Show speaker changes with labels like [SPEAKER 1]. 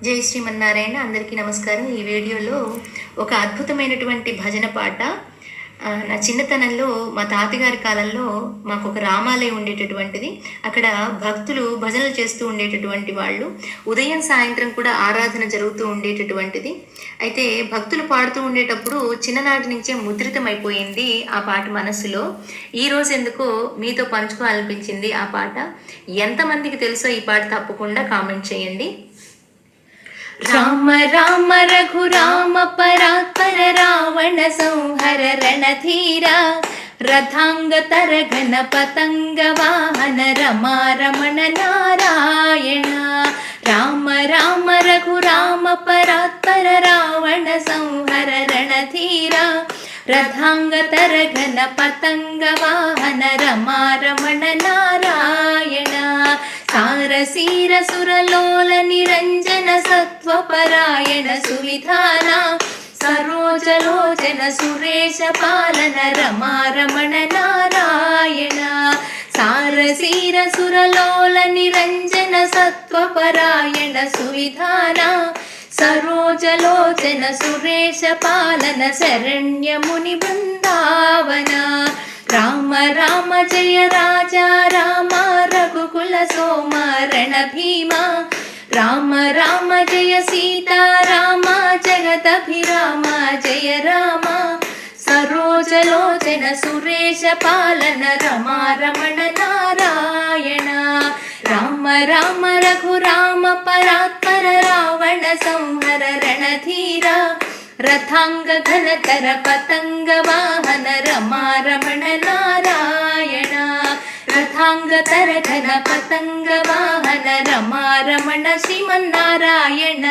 [SPEAKER 1] జై శ్రీమన్నారాయణ. అందరికీ నమస్కారం. ఈ వీడియోలో ఒక అద్భుతమైనటువంటి భజన పాట. నా చిన్నతనంలో మా తాతగారి కాలంలో మాకు ఒక రామాలయం ఉండేటటువంటిది. అక్కడ భక్తులు భజనలు చేస్తూ ఉండేటటువంటి వాళ్ళు. ఉదయం సాయంత్రం కూడా ఆరాధన జరుగుతూ ఉండేటటువంటిది. అయితే భక్తులు పాడుతూ ఉండేటప్పుడు చిన్ననాటి నుంచే ముద్రితమైపోయింది ఆ పాట మనసులో. ఈరోజు ఎందుకో మీతో పంచుకోవాలనిపించింది ఆ పాట. ఎంతమందికి తెలుసో ఈ పాట తప్పకుండా కామెంట్ చేయండి.
[SPEAKER 2] राम राम रघुराम परात्पर रावण संहर रणधीरा रथांगतर घन पतंग वाहन रमा रमण नारायण। राम राम रघुराम परात्पर रावण संहर रणधीरा रथांगतर घन पतंग वाहन रमा रमण नारायण। सारसीर सुरलोल निरंजन सत्वपरायण सुविधान सरोजलोचन सुरेश पालन रमा रमण नारायण। सारसीर सुरलोल निरंजन सत्वपरायण सुविधान सरोजलोचन सुरेश पालन शरण्य मुनि वृंदावन। राम राम जय राजा राम रघुकुल सोम रण भीमा। राम राम जय सीता राम जगदभिराम जय राम। सरोजलोचन सुरेश पालन रमा रमण नारायण। राम राम रघुराम परात्पर रावण संहर रणधीरा रथांग घनतर पतंग वाहन रमा रमण नारायण। रथांगतर घन पतंग वाहन रमा रमण श्रीमन्नारायण।